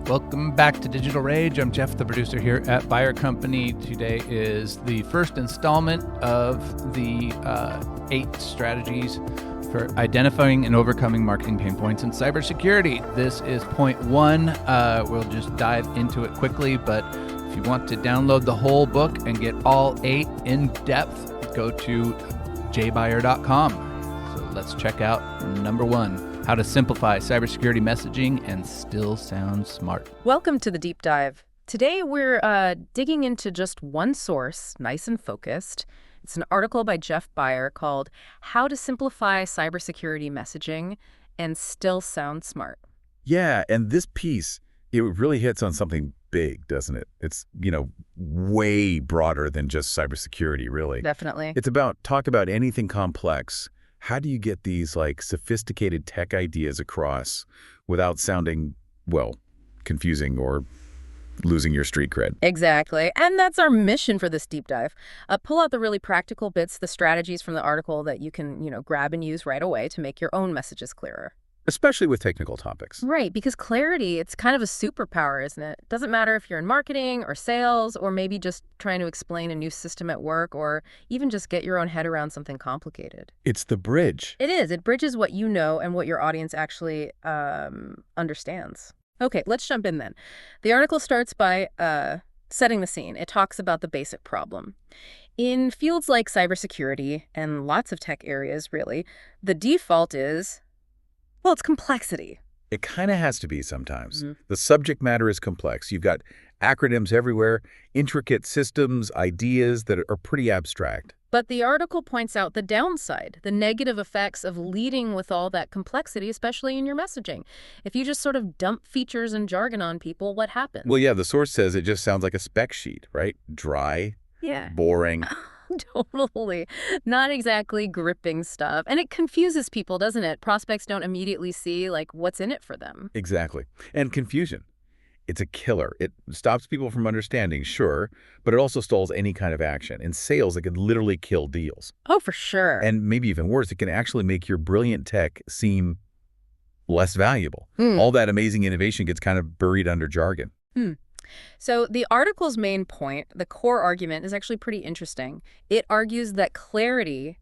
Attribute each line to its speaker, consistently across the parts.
Speaker 1: Welcome back to Digital Rage. I'm Jeff, the producer here at Buyer Company. Today is the first installment of the 8 strategies for identifying and overcoming marketing pain points in cybersecurity. This is point 1. We'll just dive into it quickly, but if you want to download the whole book and get all 8 in depth, go to jbuyer.com. So let's check out number 1. How to simplify cybersecurity messaging and still sound smart.
Speaker 2: Welcome to the deep dive. Today we're digging into just one source, nice and focused. It's an article by Jeff Buyer called How to Simplify Cybersecurity Messaging and Still Sound Smart.
Speaker 3: Yeah, and this piece, it really hits on something big, doesn't it? It's, way broader than just cybersecurity, really.
Speaker 2: Definitely.
Speaker 3: It's talk about anything complex. How do you get these sophisticated tech ideas across without sounding, confusing or losing your street cred?
Speaker 2: Exactly. And that's our mission for this deep dive. Pull out the really practical bits, the strategies from the article that you can, grab and use right away to make your own messages clearer.
Speaker 3: Especially with technical topics.
Speaker 2: Right, because clarity, it's kind of a superpower, isn't it? It doesn't matter if you're in marketing or sales or maybe just trying to explain a new system at work or even just get your own head around something complicated.
Speaker 3: It's the bridge.
Speaker 2: It is. It bridges what you know and what your audience actually understands. Okay, let's jump in then. The article starts by setting the scene. It talks about the basic problem. In fields like cybersecurity and lots of tech areas, really, the default is, it's complexity.
Speaker 3: It kind of has to be sometimes. Mm-hmm. The subject matter is complex. You've got acronyms everywhere, intricate systems, ideas that are pretty abstract.
Speaker 2: But the article points out the downside, the negative effects of leading with all that complexity, especially in your messaging. If you just sort of dump features and jargon on people, what happens?
Speaker 3: Well, yeah, the source says it just sounds like a spec sheet, right? Dry, boring.
Speaker 2: Totally. Not exactly gripping stuff. And it confuses people, doesn't it? Prospects don't immediately see, what's in it for them.
Speaker 3: Exactly. And confusion. It's a killer. It stops people from understanding, sure, but it also stalls any kind of action. In sales, it can literally kill deals.
Speaker 2: Oh, for sure.
Speaker 3: And maybe even worse, it can actually make your brilliant tech seem less valuable. All that amazing innovation gets kind of buried under jargon.
Speaker 2: So the article's main point, the core argument, is actually pretty interesting. It argues that clarity,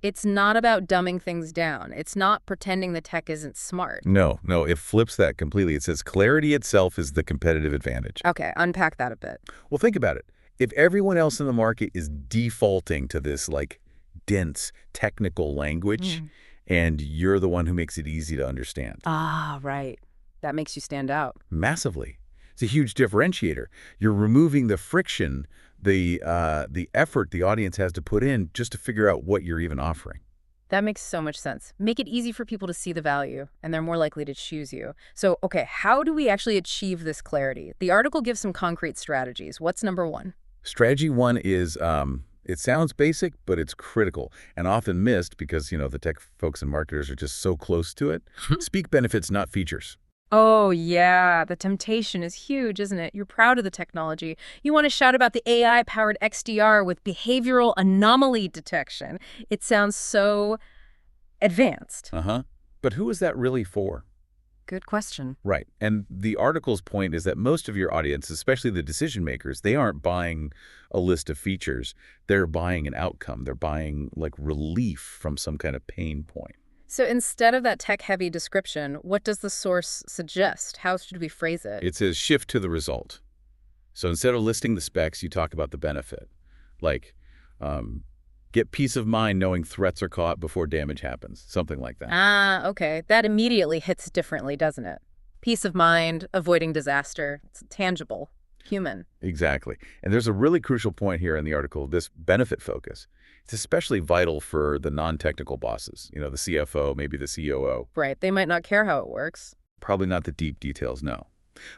Speaker 2: it's not about dumbing things down. It's not pretending the tech isn't smart.
Speaker 3: No, it flips that completely. It says clarity itself is the competitive advantage.
Speaker 2: Okay, unpack that a bit.
Speaker 3: Well, think about it. If everyone else in the market is defaulting to this dense technical language, and you're the one who makes it easy to understand.
Speaker 2: Ah, right. That makes you stand out.
Speaker 3: Massively. It's a huge differentiator. You're removing the friction, the effort the audience has to put in just to figure out what you're even offering.
Speaker 2: That makes so much sense. Make it easy for people to see the value, and they're more likely to choose you. So, okay, how do we actually achieve this clarity? The article gives some concrete strategies. What's number 1?
Speaker 3: Strategy 1 is, it sounds basic, but it's critical and often missed because, the tech folks and marketers are just so close to it. Speak benefits, not features.
Speaker 2: Oh, yeah. The temptation is huge, isn't it? You're proud of the technology. You want to shout about the AI-powered XDR with behavioral anomaly detection. It sounds so advanced.
Speaker 3: But who is that really for?
Speaker 2: Good question.
Speaker 3: Right. And the article's point is that most of your audience, especially the decision makers, they aren't buying a list of features. They're buying an outcome. They're buying relief from some kind of pain point.
Speaker 2: So instead of that tech-heavy description, what does the source suggest? How should we phrase it?
Speaker 3: It says shift to the result. So instead of listing the specs, you talk about the benefit. Get peace of mind knowing threats are caught before damage happens. Something like that.
Speaker 2: Ah, okay. That immediately hits differently, doesn't it? Peace of mind, avoiding disaster. It's tangible, human.
Speaker 3: Exactly. And there's a really crucial point here in the article, this benefit focus. It's especially vital for the non-technical bosses, the CFO, maybe the COO.
Speaker 2: Right. They might not care how it works.
Speaker 3: Probably not the deep details, no.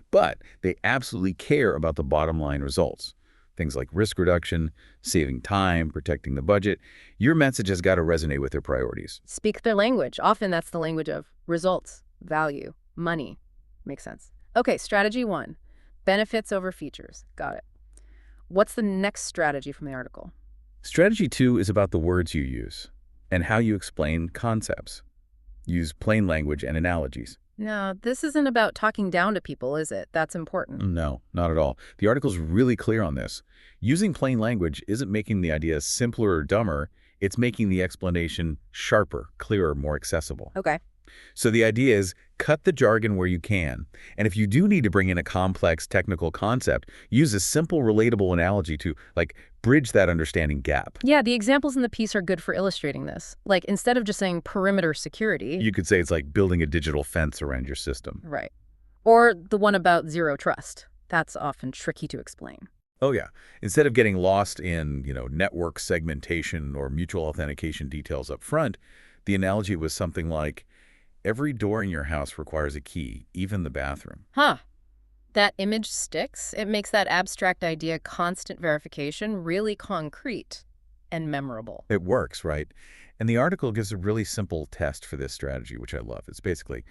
Speaker 3: But they absolutely care about the bottom line results. Things like risk reduction, saving time, protecting the budget. Your message has got to resonate with their priorities.
Speaker 2: Speak their language. Often that's the language of results, value, money. Makes sense. Okay, strategy 1. Benefits over features. Got it. What's the next strategy from the article?
Speaker 3: Strategy 2 is about the words you use and how you explain concepts. Use plain language and analogies.
Speaker 2: Now, this isn't about talking down to people, is it? That's important.
Speaker 3: No, not at all. The article's really clear on this. Using plain language isn't making the idea simpler or dumber. It's making the explanation sharper, clearer, more accessible.
Speaker 2: Okay.
Speaker 3: So the idea is cut the jargon where you can. And if you do need to bring in a complex technical concept, use a simple, relatable analogy to, bridge that understanding gap.
Speaker 2: Yeah, the examples in the piece are good for illustrating this. Like, instead of just saying perimeter security.
Speaker 3: You could say it's like building a digital fence around your system.
Speaker 2: Right. Or the one about zero trust. That's often tricky to explain.
Speaker 3: Oh, yeah. Instead of getting lost in, network segmentation or mutual authentication details up front, the analogy was something like, every door in your house requires a key, even the bathroom.
Speaker 2: Huh. That image sticks. It makes that abstract idea, constant verification, really concrete and memorable.
Speaker 3: It works, right? And the article gives a really simple test for this strategy, which I love. It's basically,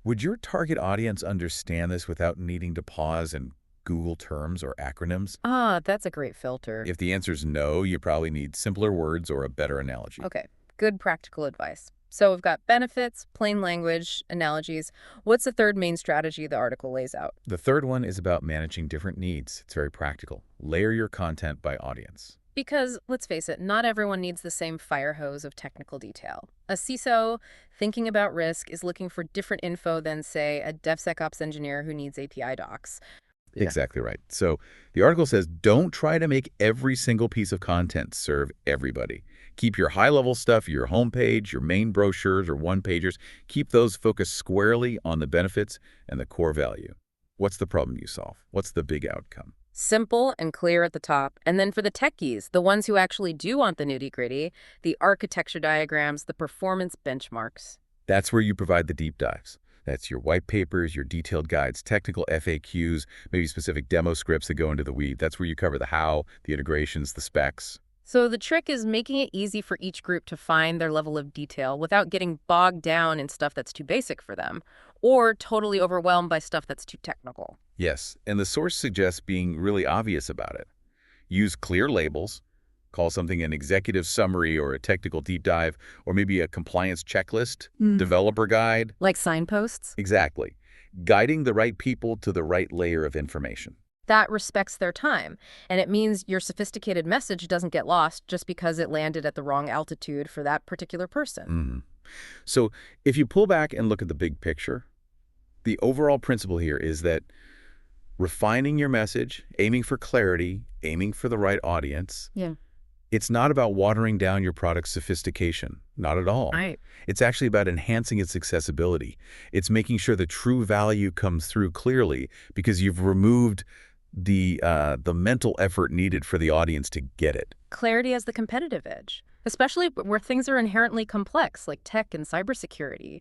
Speaker 3: would your target audience understand this without needing to pause and Google terms or acronyms?
Speaker 2: Ah, that's a great filter.
Speaker 3: If the answer is no, you probably need simpler words or a better analogy.
Speaker 2: Okay, good practical advice. So we've got benefits, plain language, analogies. What's the third main strategy the article lays out?
Speaker 3: The third one is about managing different needs. It's very practical. Layer your content by audience.
Speaker 2: Because, let's face it, not everyone needs the same fire hose of technical detail. A CISO thinking about risk is looking for different info than, say, a DevSecOps engineer who needs API docs.
Speaker 3: Yeah. Exactly right. So the article says, don't try to make every single piece of content serve everybody. Keep your high-level stuff, your homepage, your main brochures or one-pagers, keep those focused squarely on the benefits and the core value. What's the problem you solve? What's the big outcome?
Speaker 2: Simple and clear at the top. And then for the techies, the ones who actually do want the nitty-gritty, the architecture diagrams, the performance benchmarks.
Speaker 3: That's where you provide the deep dives. That's your white papers, your detailed guides, technical FAQs, maybe specific demo scripts that go into the weeds. That's where you cover the how, the integrations, the specs.
Speaker 2: So the trick is making it easy for each group to find their level of detail without getting bogged down in stuff that's too basic for them or totally overwhelmed by stuff that's too technical.
Speaker 3: Yes, and the source suggests being really obvious about it. Use clear labels. Call something an executive summary or a technical deep dive, or maybe a compliance checklist, developer guide.
Speaker 2: Like signposts?
Speaker 3: Exactly. Guiding the right people to the right layer of information.
Speaker 2: That respects their time, and it means your sophisticated message doesn't get lost just because it landed at the wrong altitude for that particular person.
Speaker 3: So if you pull back and look at the big picture, the overall principle here is that refining your message, aiming for clarity, aiming for the right audience.
Speaker 2: Yeah.
Speaker 3: It's not about watering down your product's sophistication. Not at all.
Speaker 2: Right.
Speaker 3: It's actually about enhancing its accessibility. It's making sure the true value comes through clearly because you've removed the mental effort needed for the audience to get it.
Speaker 2: Clarity as the competitive edge, especially where things are inherently complex, like tech and cybersecurity.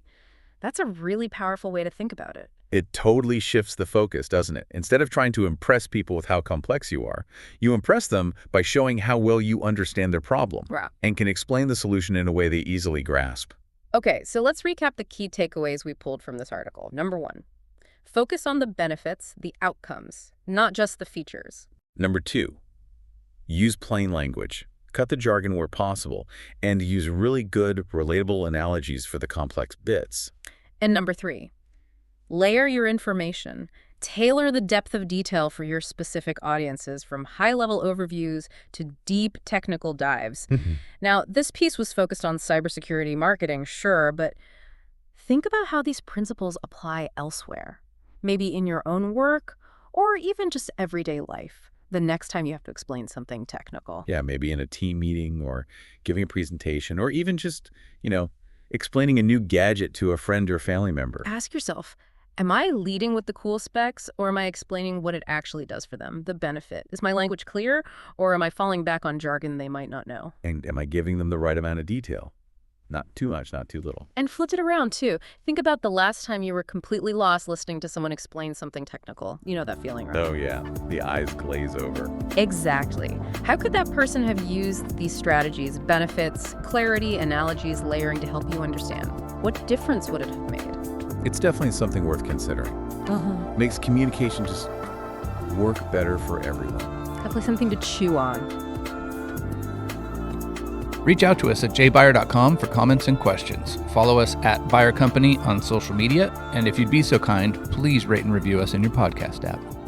Speaker 2: That's a really powerful way to think about it.
Speaker 3: It totally shifts the focus, doesn't it? Instead of trying to impress people with how complex you are, you impress them by showing how well you understand their problem and can explain the solution in a way they easily grasp.
Speaker 2: Okay, so let's recap the key takeaways we pulled from this article. Number 1, focus on the benefits, the outcomes, not just the features.
Speaker 3: Number 2, use plain language. Cut the jargon where possible, and use really good, relatable analogies for the complex bits.
Speaker 2: And number 3, layer your information. Tailor the depth of detail for your specific audiences, from high-level overviews to deep technical dives. Now, this piece was focused on cybersecurity marketing, sure, but think about how these principles apply elsewhere. Maybe in your own work, or even just everyday life. The next time you have to explain something technical.
Speaker 3: Yeah, maybe in a team meeting or giving a presentation or even just, explaining a new gadget to a friend or family member.
Speaker 2: Ask yourself, am I leading with the cool specs or am I explaining what it actually does for them, the benefit? Is my language clear or am I falling back on jargon they might not know?
Speaker 3: And am I giving them the right amount of detail? Not too much, not too little.
Speaker 2: And flip it around, too. Think about the last time you were completely lost listening to someone explain something technical. You know that feeling, right?
Speaker 3: Oh, yeah. The eyes glaze over.
Speaker 2: Exactly. How could that person have used these strategies, benefits, clarity, analogies, layering to help you understand? What difference would it have made?
Speaker 3: It's definitely something worth considering. Makes communication just work better for everyone.
Speaker 2: Definitely something to chew on.
Speaker 1: Reach out to us at jbuyer.com for comments and questions. Follow us at Buyer Company on social media, and if you'd be so kind, please rate and review us in your podcast app.